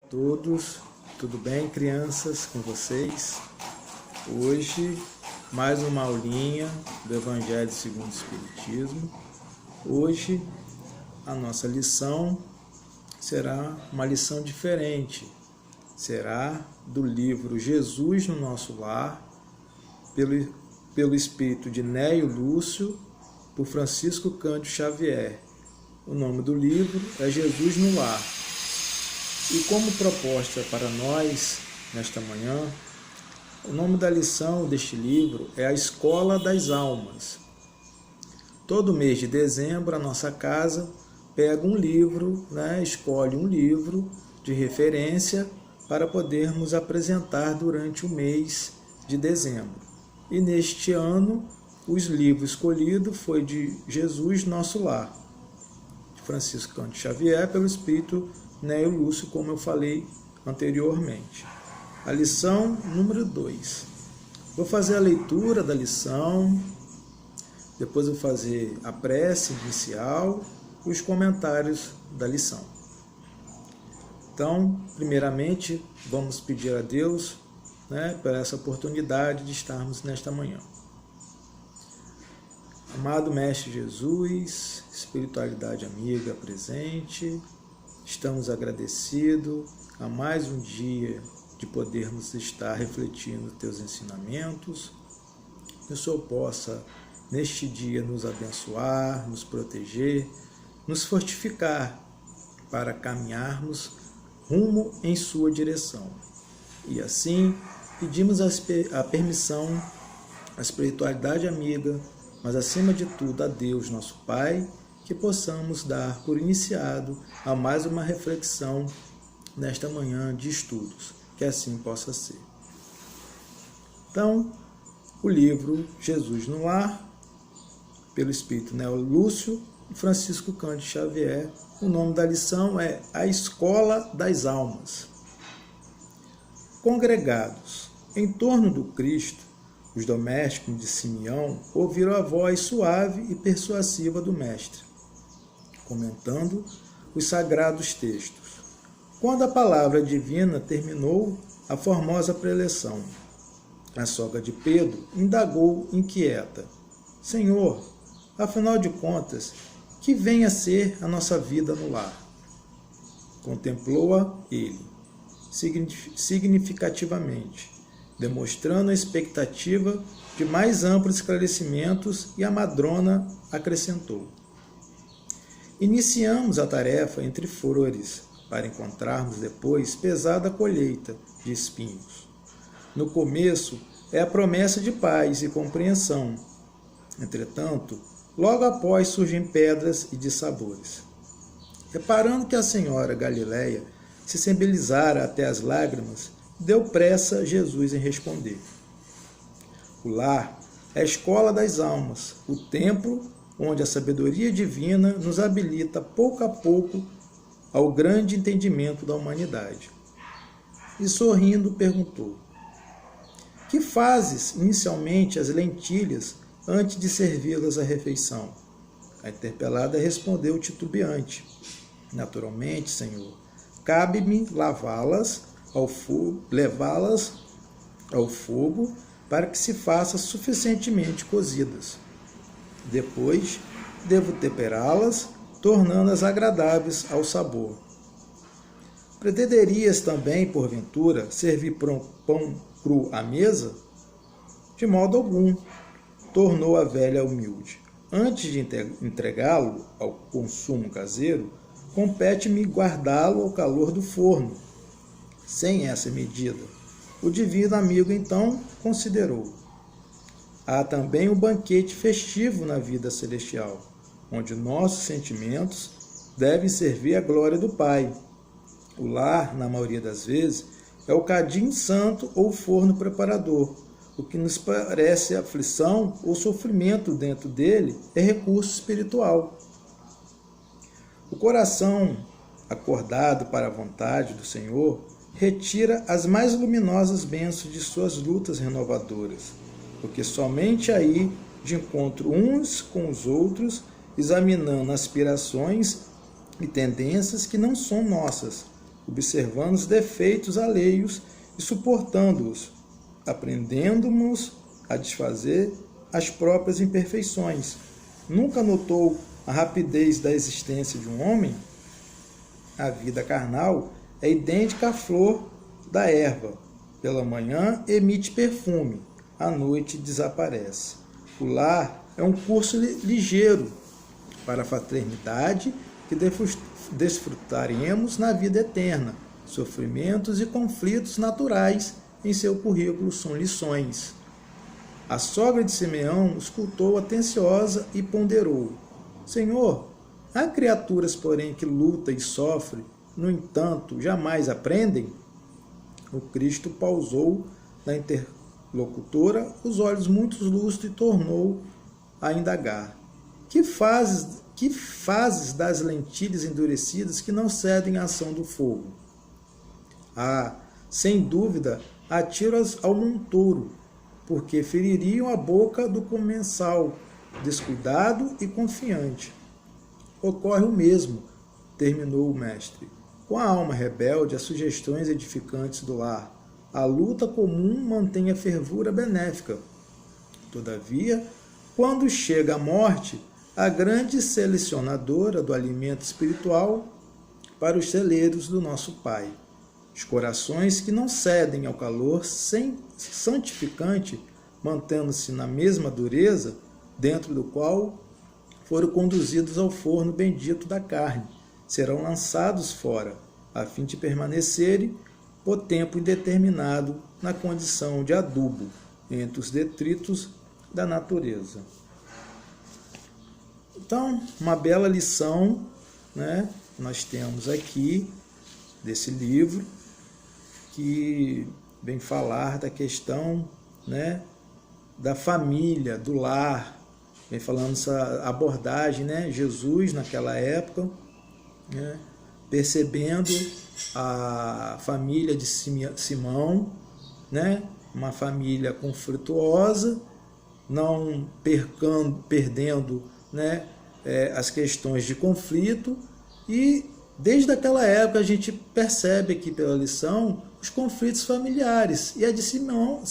Todos, tudo bem, crianças, com vocês? Hoje, mais uma aulinha do Evangelho segundo o Espiritismo. Hoje, a nossa lição será uma lição diferente. Será do livro Jesus no Nosso Lar, pelo espírito de Néio Lúcio, por Francisco Cândido Xavier. O nome do livro é Jesus no Lar. E como proposta para nós, nesta manhã, o nome da lição deste livro é A Escola das Almas. Todo mês de dezembro, a nossa casa pega um livro, escolhe um livro de referência para podermos apresentar durante o mês de dezembro. E neste ano, os livros escolhidos foi de Jesus Nosso Lar, de Francisco Cândido Xavier, pelo espírito Néio Lúcio, como eu falei anteriormente. A lição número 2. Vou fazer a leitura da lição, depois vou fazer a prece inicial e os comentários da lição. Então, primeiramente, vamos pedir a Deus por essa oportunidade de estarmos nesta manhã. Amado Mestre Jesus, espiritualidade amiga presente, estamos agradecidos a mais um dia de podermos estar refletindo teus ensinamentos. Que o Senhor possa, neste dia, nos abençoar, nos proteger, nos fortificar para caminharmos rumo em sua direção. E assim, pedimos a permissão, à espiritualidade amiga, mas acima de tudo a Deus, nosso Pai, que possamos dar por iniciado a mais uma reflexão nesta manhã de estudos, que assim possa ser. Então, o livro Jesus no Lar, pelo espírito Néio Lúcio e Francisco Cândido Xavier, o nome da lição é A Escola das Almas. Congregados em torno do Cristo, os domésticos de Simeão ouviram a voz suave e persuasiva do Mestre, comentando os sagrados textos. Quando a palavra divina terminou a formosa preleção, a sogra de Pedro indagou inquieta: Senhor, afinal de contas, que vem a ser a nossa vida no lar? Contemplou-a ele, significativamente, demonstrando a expectativa de mais amplos esclarecimentos, e a madrona acrescentou: Iniciamos a tarefa entre flores, para encontrarmos depois pesada colheita de espinhos. No começo é a promessa de paz e compreensão. Entretanto, logo após surgem pedras e dissabores. Reparando que a senhora Galileia se sensibilizara até as lágrimas, deu pressa Jesus em responder. O lar é a escola das almas, o templo onde a sabedoria divina nos habilita pouco a pouco ao grande entendimento da humanidade. E sorrindo perguntou: Que fazes inicialmente as lentilhas antes de servi-las à refeição? A interpelada respondeu titubeante: Naturalmente, Senhor, cabe-me levá-las ao fogo para que se façam suficientemente cozidas. Depois, devo temperá-las, tornando-as agradáveis ao sabor. Pretenderias também, porventura, servir pão cru à mesa? De modo algum, tornou a velha humilde. Antes de entregá-lo ao consumo caseiro, compete-me guardá-lo ao calor do forno. Sem essa medida, o divino amigo então considerou: há também um banquete festivo na vida celestial, onde nossos sentimentos devem servir à glória do Pai. O lar, na maioria das vezes, é o cadinho santo ou forno preparador. O que nos parece aflição ou sofrimento dentro dele é recurso espiritual. O coração acordado para a vontade do Senhor retira as mais luminosas bênçãos de suas lutas renovadoras, porque somente aí, de encontro uns com os outros, examinando aspirações e tendências que não são nossas, observando os defeitos alheios e suportando-os, aprendendo-nos a desfazer as próprias imperfeições. Nunca notou a rapidez da existência de um homem? A vida carnal é idêntica à flor da erva. Pela manhã emite perfume, à noite desaparece. O lar é um curso ligeiro para a fraternidade que desfrutaremos na vida eterna. Sofrimentos e conflitos naturais em seu currículo são lições. A sogra de Simeão escutou atenciosa e ponderou: Senhor, há criaturas, porém, que lutam e sofrem, no entanto, jamais aprendem? O Cristo pausou na interlocutora os olhos muito lustros e tornou a indagar: Que fazes das lentilhas endurecidas que não cedem à ação do fogo? Sem dúvida, atiro-as ao montouro, porque feririam a boca do comensal, descuidado e confiante. Ocorre o mesmo, terminou o mestre, com a alma rebelde, as sugestões edificantes do lar. A luta comum mantém a fervura benéfica. Todavia, quando chega a morte, a grande selecionadora do alimento espiritual para os celeiros do nosso Pai. Os corações que não cedem ao calor santificante, mantendo-se na mesma dureza, dentro do qual foram conduzidos ao forno bendito da carne, serão lançados fora, a fim de permanecerem por tempo indeterminado na condição de adubo entre os detritos da natureza. Então, uma bela lição, né, nós temos aqui desse livro, que vem falar da questão, né, da família, do lar, vem falando essa abordagem, né, Jesus naquela época, né, percebendo a família de Simão, né, uma família conflituosa, não perdendo, né, as questões de conflito, e desde aquela época a gente percebe aqui pela lição os conflitos familiares, e a de Simão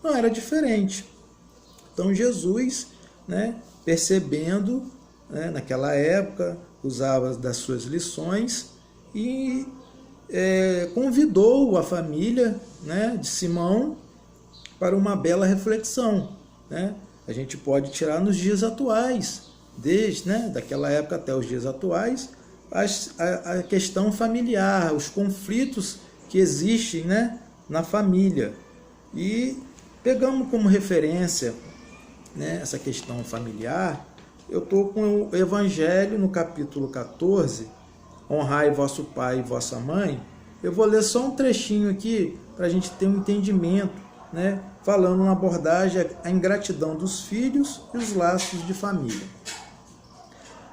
não era diferente. Então Jesus, né, percebendo, né, naquela época, usava das suas lições e convidou a família, né, de Simão para uma bela reflexão, né? A gente pode tirar nos dias atuais, desde, né, daquela época até os dias atuais, a questão familiar, os conflitos que existem, né, na família. E pegamos como referência, né, essa questão familiar. Eu estou com o Evangelho no capítulo 14, honrai vosso pai e vossa mãe. Eu vou ler só um trechinho aqui para a gente ter um entendimento, né, falando uma abordagem à ingratidão dos filhos e os laços de família.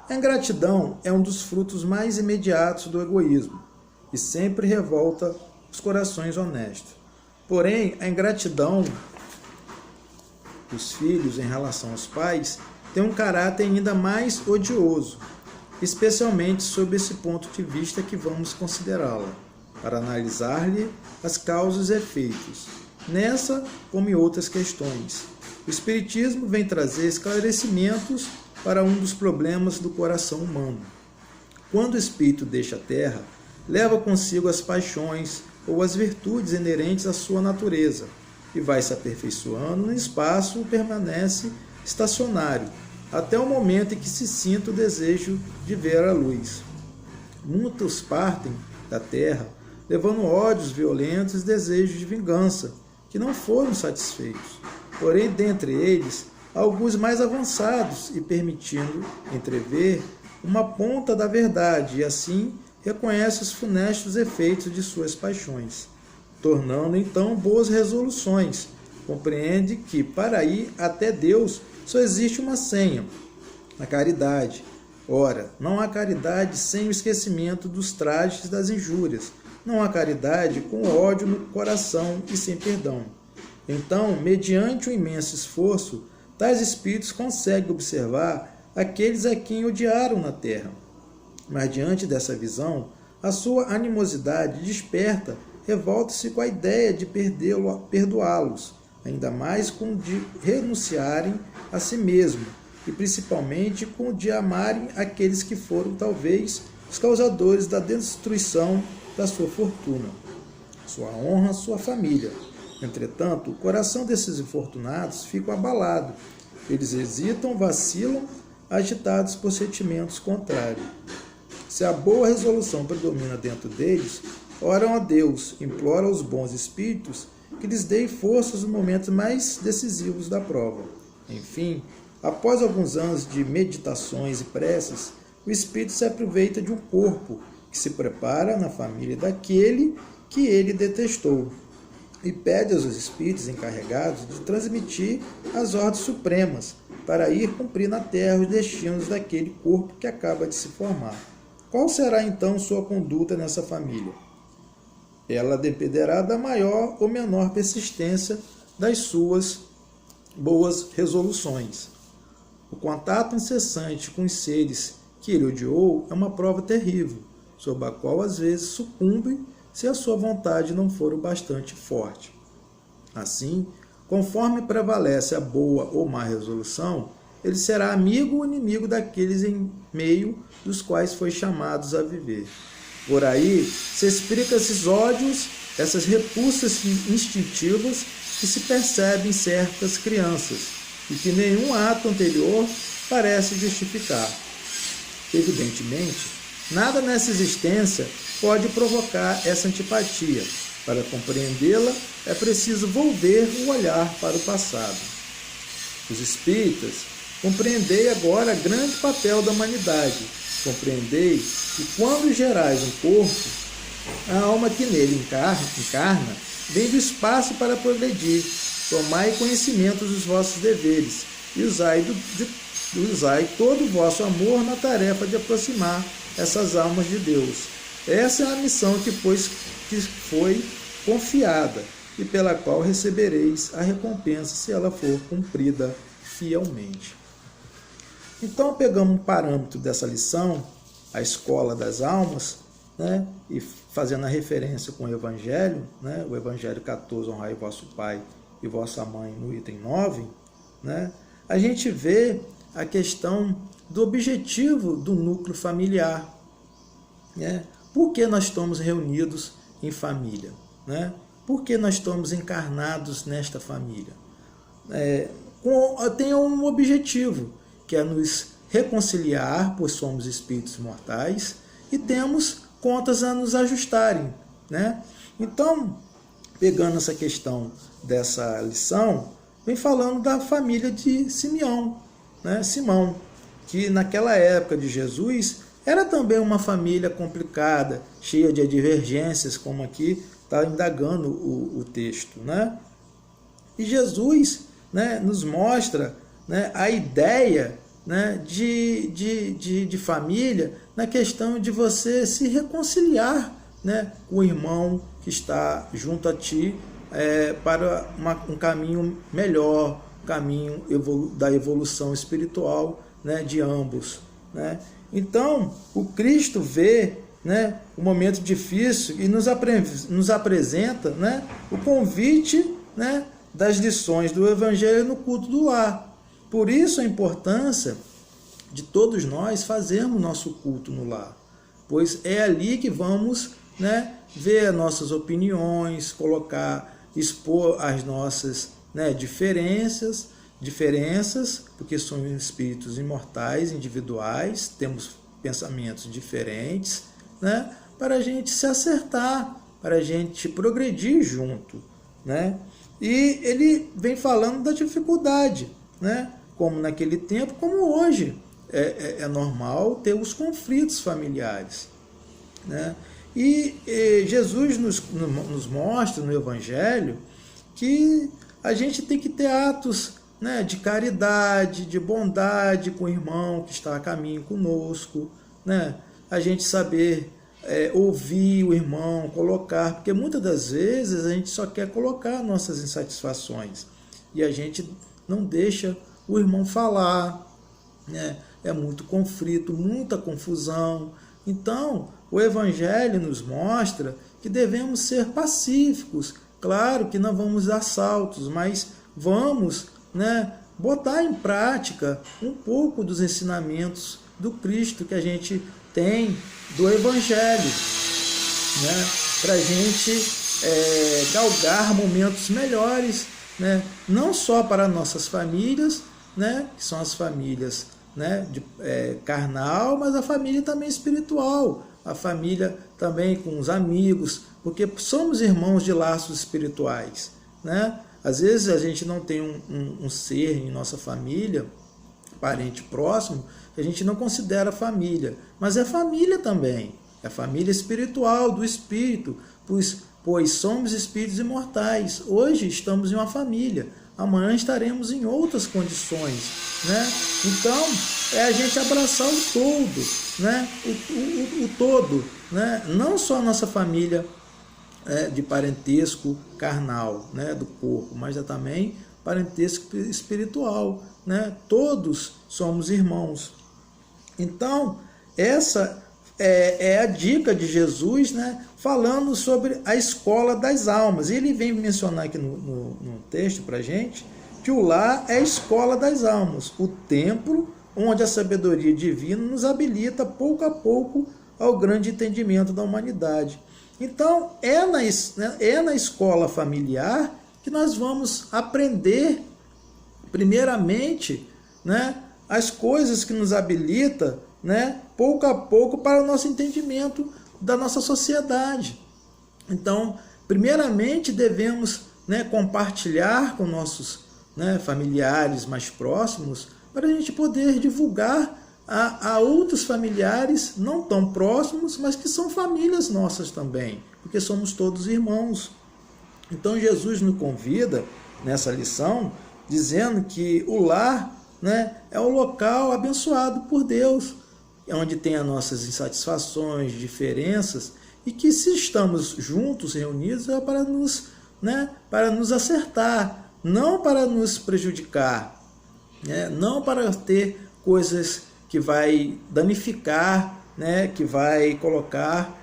A ingratidão é um dos frutos mais imediatos do egoísmo e sempre revolta os corações honestos. Porém, a ingratidão dos filhos em relação aos pais tem um caráter ainda mais odioso, especialmente sob esse ponto de vista que vamos considerá-la, para analisar-lhe as causas e efeitos. Nessa, como em outras questões, o Espiritismo vem trazer esclarecimentos para um dos problemas do coração humano. Quando o espírito deixa a terra, leva consigo as paixões ou as virtudes inerentes à sua natureza e vai se aperfeiçoando no espaço e permanece estacionário, até o momento em que se sinta o desejo de ver a luz. Muitos partem da terra levando ódios violentos e desejos de vingança, que não foram satisfeitos. Porém, dentre eles, alguns mais avançados e permitindo entrever uma ponta da verdade, e assim reconhece os funestos efeitos de suas paixões, tornando então boas resoluções. Compreende que para ir até Deus só existe uma senha, a caridade. Ora, não há caridade sem o esquecimento dos trajes das injúrias, não há caridade com ódio no coração e sem perdão. Então, mediante um imenso esforço, tais espíritos conseguem observar aqueles a quem odiaram na terra. Mas diante dessa visão, a sua animosidade desperta, revolta-se com a ideia de perdoá-los, ainda mais com o de renunciarem a si mesmo, e principalmente com o de amarem aqueles que foram, talvez, os causadores da destruição da sua fortuna, sua honra, sua família. Entretanto, o coração desses infortunados fica abalado. Eles hesitam, vacilam, agitados por sentimentos contrários. Se a boa resolução predomina dentro deles, oram a Deus, imploram aos bons espíritos que lhes deem forças nos momentos mais decisivos da prova. Enfim, após alguns anos de meditações e preces, o espírito se aproveita de um corpo que se prepara na família daquele que ele detestou e pede aos espíritos encarregados de transmitir as ordens supremas para ir cumprir na terra os destinos daquele corpo que acaba de se formar. Qual será então sua conduta nessa família? Ela dependerá da maior ou menor persistência das suas boas resoluções. O contato incessante com os seres que ele odiou é uma prova terrível, sob a qual às vezes sucumbe se a sua vontade não for o bastante forte. Assim, conforme prevalece a boa ou má resolução, ele será amigo ou inimigo daqueles em meio dos quais foi chamados a viver. Por aí se explica esses ódios, essas repulsas instintivas que se percebem em certas crianças e que nenhum ato anterior parece justificar. Evidentemente, nada nessa existência pode provocar essa antipatia. Para compreendê-la, é preciso volver o olhar para o passado. Os espíritas, compreendei agora o grande papel da humanidade. Compreendei que quando gerais um corpo, a alma que nele encarna vem do espaço para progredir. Tomai conhecimento dos vossos deveres e usai todo o vosso amor na tarefa de aproximar essas almas de Deus. Essa é a missão que foi confiada e pela qual recebereis a recompensa se ela for cumprida fielmente. Então, pegamos um parâmetro dessa lição, a escola das almas, né, e fazendo a referência com o Evangelho, né, o Evangelho 14, honrai vosso pai e vossa mãe, no item 9, né, a gente vê a questão do objetivo do núcleo familiar. Né? Por que nós estamos reunidos em família? Né? Por que nós estamos encarnados nesta família? Tem um objetivo, que é nos reconciliar, pois somos espíritos mortais, e temos contas a nos ajustarem. Né? Então, pegando essa questão dessa lição, vem falando da família de Simeão, né? Simão, que naquela época de Jesus era também uma família complicada, cheia de divergências, como aqui está indagando o texto. Né? E Jesus, né, nos mostra, né, a ideia, né, de família na questão de você se reconciliar, né, com o irmão que está junto a ti para um caminho melhor, caminho da evolução espiritual, né, de ambos. Né? Então, o Cristo vê, né, o momento difícil e nos apresenta, né, o convite, né, das lições do Evangelho no culto do lar. Por isso a importância de todos nós fazermos nosso culto no lar, pois é ali que vamos, né, ver as nossas opiniões, expor as nossas, né, diferenças, porque somos espíritos imortais, individuais, temos pensamentos diferentes, né, para a gente se acertar, para a gente progredir junto. Né? E ele vem falando da dificuldade, né, como naquele tempo, como hoje. É normal ter os conflitos familiares. Né? E Jesus nos mostra no Evangelho que a gente tem que ter atos, né, de caridade, de bondade com o irmão que está a caminho conosco, né? A gente saber ouvir o irmão, colocar, porque muitas das vezes a gente só quer colocar nossas insatisfações e a gente não deixa o irmão falar, né? É muito conflito, muita confusão. Então, o Evangelho nos mostra que devemos ser pacíficos. Claro que não vamos dar saltos, mas vamos, botar em prática um pouco dos ensinamentos do Cristo que a gente tem do Evangelho, para a gente galgar momentos melhores, não só para nossas famílias, que são as famílias carnal, mas a família também espiritual, a família também com os amigos, porque somos irmãos de laços espirituais. Às vezes a gente não tem um ser em nossa família, parente próximo, que a gente não considera família, mas é família também, é família espiritual, do Espírito, pois somos espíritos imortais. Hoje estamos em uma família, amanhã estaremos em outras condições. Então, é a gente abraçar o todo, o todo, não só a nossa família de parentesco carnal, do corpo, mas também parentesco espiritual. Todos somos irmãos. Então, essa é a dica de Jesus, falando sobre a escola das almas. E ele vem mencionar aqui no texto para a gente que o lar é a escola das almas, o templo onde a sabedoria divina nos habilita pouco a pouco ao grande entendimento da humanidade. Então, é na escola familiar que nós vamos aprender, primeiramente, as coisas que nos habilitam, pouco a pouco, para o nosso entendimento da nossa sociedade. Então, primeiramente, devemos compartilhar com nossos familiares mais próximos, para a gente poder divulgar a outros familiares não tão próximos, mas que são famílias nossas também, porque somos todos irmãos. Então Jesus nos convida nessa lição, dizendo que o lar é o local abençoado por Deus, onde tem as nossas insatisfações, diferenças, e que se estamos juntos, reunidos, é para nos acertar, não para nos prejudicar, não para ter coisas que vai danificar, que vai colocar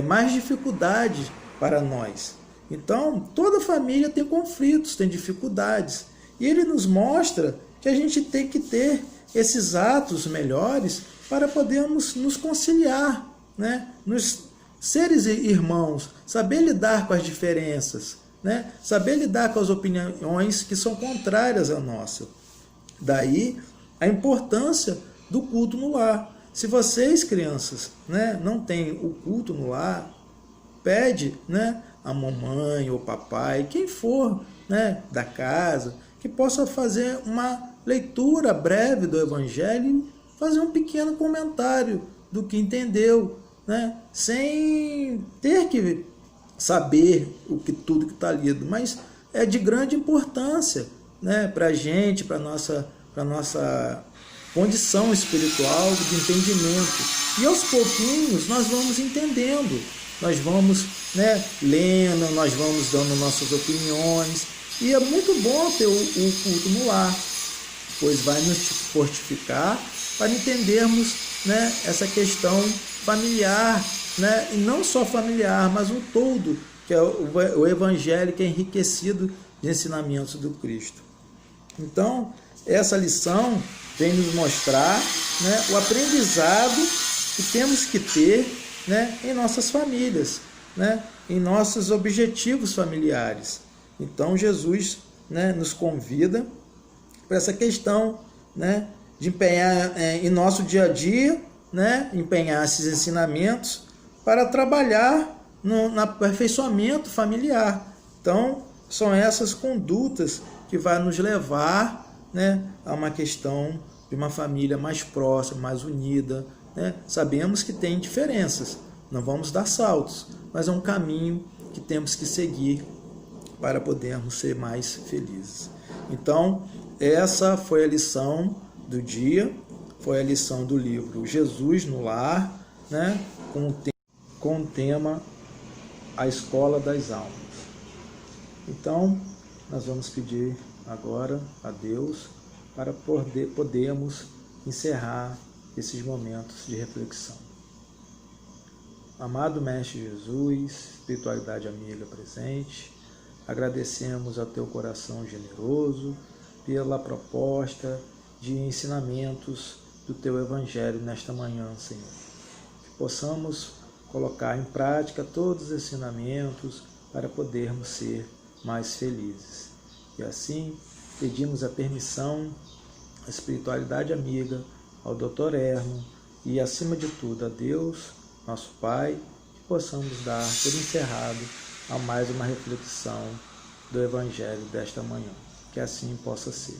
mais dificuldade para nós. Então, toda família tem conflitos, tem dificuldades. E ele nos mostra que a gente tem que ter esses atos melhores para podermos nos conciliar, nos seres irmãos, saber lidar com as diferenças, saber lidar com as opiniões que são contrárias à nossa. Daí a importância do culto no lar. Se vocês, crianças, não têm o culto no lar, pede a mamãe ou papai, quem for da casa, que possa fazer uma leitura breve do Evangelho e fazer um pequeno comentário do que entendeu, sem ter que saber tudo que está lido, mas é de grande importância para a gente, para a nossa condição espiritual de entendimento. E aos pouquinhos nós vamos entendendo, nós vamos lendo, nós vamos dando nossas opiniões, e é muito bom ter o culto no lar, pois vai nos fortificar para entendermos essa questão familiar, e não só familiar, mas um todo, que é o Evangelho, que é enriquecido de ensinamentos do Cristo. Então, essa lição vem nos mostrar o aprendizado que temos que ter em nossas famílias, em nossos objetivos familiares. Então, Jesus nos convida para essa questão de empenhar em nosso dia a dia, empenhar esses ensinamentos para trabalhar no aperfeiçoamento familiar. Então, são essas condutas que vai nos levar a uma questão de uma família mais próxima, mais unida. Sabemos que tem diferenças, não vamos dar saltos, mas é um caminho que temos que seguir para podermos ser mais felizes. Então, essa foi a lição do dia, foi a lição do livro Jesus no Lar, com o tema A Escola das Almas. Então, nós vamos pedir agora a Deus para podermos encerrar esses momentos de reflexão. amado Mestre Jesus, espiritualidade amiga presente, agradecemos ao teu coração generoso pela proposta de ensinamentos do teu Evangelho nesta manhã, Senhor. Que possamos colocar em prática todos os ensinamentos para podermos ser mais felizes. E assim, pedimos a permissão, a espiritualidade amiga, ao Dr. Hermo e, acima de tudo, a Deus, nosso Pai, que possamos dar por encerrado a mais uma reflexão do Evangelho desta manhã. Que assim possa ser.